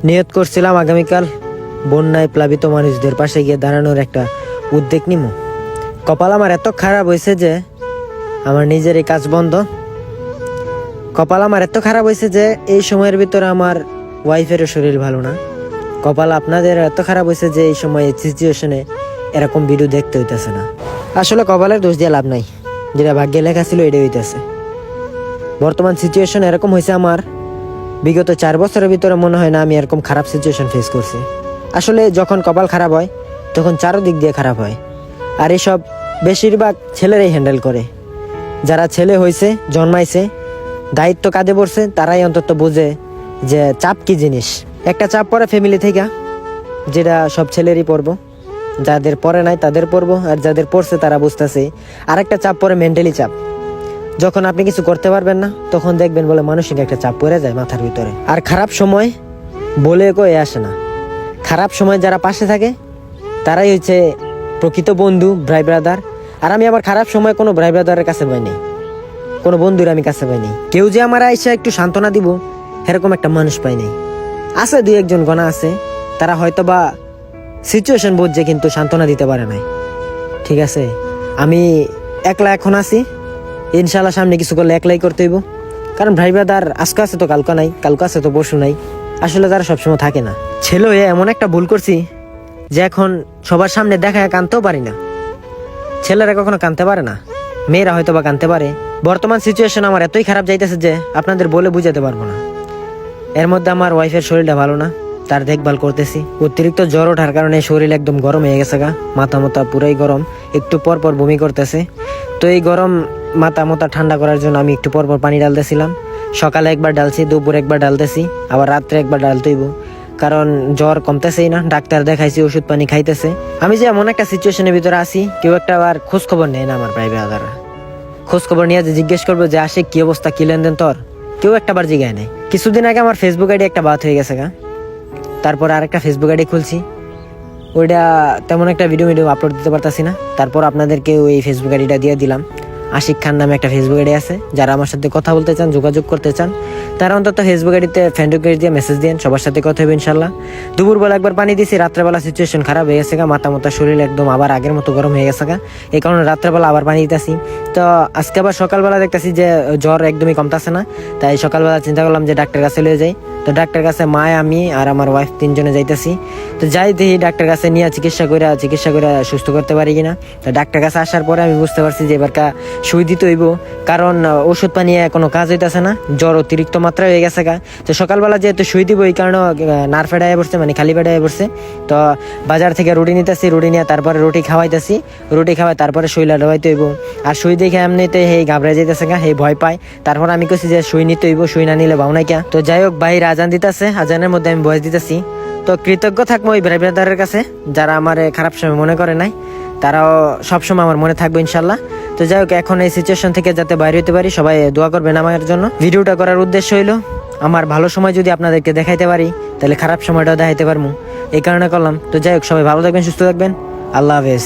নিয়ত করছিলাম আগামীকাল বন্যায় প্লাবিত মানুষদের পাশে গিয়ে দাঁড়ানোর একটা উদ্যোগ নিব। কপাল আমার এত খারাপ হয়েছে যে আমার নিজের এই কাজ বন্ধ। কপাল আমার এত খারাপ হয়েছে যে এই সময়ের ভিতরে আমার ওয়াইফেরও শরীর ভালো না। কপাল আপনাদের এত খারাপ হয়েছে যে এই সময় সিচুয়েশনে এরকম ভিডিও দেখতে হইতেছে না। আসলে কপালের দোষ দিয়ে লাভ নাই, যেটা ভাগ্যে লেখা ছিল এটাই হইতেছে। বর্তমান সিচুয়েশন এরকম হয়েছে আমার, বিগত 4 বছরের ভিতরে মনে হয় না আমি এরকম খারাপ সিচুয়েশন ফেস করছি। আসলে যখন কপাল খারাপ হয় তখন চারোদিক দিয়ে খারাপ হয়, আর এসব বেশিরভাগ ছেলেরাই হ্যান্ডেল করে। যারা ছেলে হয়েছে, জন্মাইছে, দায়িত্ব কাঁধে পড়ছে, তারাই অন্তত বোঝে যে চাপ কি জিনিস। একটা চাপ পড়ে ফ্যামিলি থেকে, যেটা সব ছেলেরই পড়বো, যাদের পড়ে নাই তাদের পড়বো, আর যাদের পড়ছে তারা বুঝতেছে। আরেকটা চাপ পড়ে মেন্টালি চাপ। যখন আপনি কিছু করতে পারবেন না তখন দেখবেন বলে মানসিক একটা চাপ পড়ে যায় মাথার ভিতরে। আর খারাপ সময় বলে কয়ে আসে না। খারাপ সময় যারা পাশে থাকে তারাই হচ্ছে প্রকৃত বন্ধু, ভাই ব্রাদার। আর আমি আবার খারাপ সময় কোনো ভাই ব্রাদারের কাছে পাইনি, কোনো বন্ধুর আমি কাছে পাইনি। কেউ যে আমার এসে একটু সান্ত্বনা দিব এরকম একটা মানুষ পাইনি। আছে 2-1 গণা আছে, তারা হয়তো বা সিচুয়েশন বুঝছে কিন্তু সান্ত্বনা দিতে পারে নাই। ঠিক আছে, আমি একলা এখন আছি, ইনশাল্লাহ সামনে কিছু করলে একলাই করতে হইব। কারণ ভাই ব্রাদার আজকে আছে তো কালকে নাই, কালকে আছে তো পরশু নাই। আসলে তারা সবসময় থাকে না। ছেলে হয়ে এমন একটা ভুল করছি যে এখন সবার সামনে দেখায় কাঁদতেও পারি না। ছেলেরা কখনো কাঁদতে পারে না, মেয়েরা হয়তো বা কাঁদতে পারে। বর্তমান সিচুয়েশন আমার এতই খারাপ যাইতেছে যে আপনাদের বলে বুঝাতে পারবো না। এর মধ্যে আমার ওয়াইফের শরীরটা ভালো না, তার দেখভাল করতেছি। অতিরিক্ত জ্বর ওঠার কারণে শরীর একদম গরম হয়ে গেছে গা, মাথা মোতা পুরাই গরম, একটু পর পর বমি করতেছে। তো এই গরম মাথা মোতা ঠান্ডা করার জন্য আমি একটু পর পর পানি ডালতেছিলাম। সকালে একবার ডালছি, দুপুরে একবার ডালতেছি, আবার রাত্রে একবার ডালতেইব। কারণ জ্বর কমতেছেই না, ডাক্তার দেখাইছি, ওষুধ পানি খাইতেছে। আমি যে এমন একটা সিচুয়েশনের ভিতরে আছি, কেউ একটা আবার খোঁজ খবর নেয় না। আমার প্রায় ব্রাদাররা খোঁজ খবর নিয়ে যে জিজ্ঞেস করবো যে আসে কি অবস্থা, কি লেনদেন তোর, কেউ একটা বার জিগায় নেই। কিছুদিন আগে আমার ফেসবুক আইডি একটা বাদ হয়ে গেছে গা, তারপর আরেকটা ফেসবুক আইডি খুলছি। ওইটা তেমন একটা ভিডিও আপলোড দিতে পারতাছি না, তারপর আপনাদেরকে ওই ফেসবুক আইডিটা দিয়ে দিলাম। আশিক খান নামে একটা ফেসবুক আইডি আছে, যারা আমার সাথে কথা বলতে চান, যোগাযোগ করতে চান, তারা অন্তত ফেসবুক আইডিতে ফ্রেন্ড রিকোয়েস্ট দিয়ে মেসেজ দিন, সবার সাথে কথা হবে ইনশাল্লাহ। দুপুরবেলা একবার পানি দিয়েছি, রাত্রেবেলা সিচুয়েশন খারাপ হয়ে গেছে গা, মাথা মোতা শরীর একদম আবার আগের মতো গরম হয়ে গেছে গা, এই কারণে রাত্রেবেলা আবার পানি দিতেছি। তো আজকে আবার সকালবেলা দেখতেছি যে জ্বর একদমই কমতেছে না, তাই সকালবেলা চিন্তা করলাম যে ডাক্তার কাছে নিয়ে যাই। তো ডাক্তার কাছে মা, আমি আর আমার ওয়াইফ 3 জনে যাইতেছি। তো যাই দেখি ডাক্তার কাছে নিয়ে চিকিৎসা করে সুস্থ করতে পারি কিনা। তো ডাক্তার কাছে আসার পরে আমি বুঝতে পারছি যে এবার সুই দিতে হইব, কারণ ওষুধ পানি কোনো কাজ হইতেছে না, জ্বর অতিরিক্ত মাত্রায় হয়ে গেছে গা। তো সকালবেলা যেহেতু সুই দিব, এই কারণে নার্ভ ফেডায় পড়ছে, মানে খালি পেটায় পড়ছে। তো বাজার থেকে রুটি নিতেছি, রুটি নিয়ে তারপরে রুটি খাওয়াইতেছি, রুটি খাওয়াই তারপরে সুইলা দেওয়াইতে হইব। আর সুই দেখে এমনিতে হেই ঘাবড়ে যাইতেছে গা, হেই ভয় পায়। তারপর আমি কইছি যে সুই নিতে হইব, সুই না নিলে ভাও নাই কে। তো যাই হোক, বাইরে আজান দিতেছে, আজানের মধ্যে আমি বয়স দিতেছি। তো কৃতজ্ঞ থাকবো ওই ভাই ব্রাদারের কাছে যারা আমার খারাপ সময় মনে করে নাই, তারাও সবসময় আমার মনে থাকবে ইনশাল্লাহ। তো যাই হোক, এখন এই সিচুয়েশন থেকে যাতে বাইরে হতে পারি, সবাই দোয়া করবেন আমার জন্য। ভিডিওটা করার উদ্দেশ্য হইলো আমার ভালো সময় যদি আপনাদেরকে দেখাইতে পারি তাহলে খারাপ সময়টাও দেখাইতে পারবো, এই কারণে করলাম। তো যাই হোক, সবাই ভালো থাকবেন, সুস্থ থাকবেন, আল্লাহ হাফেজ।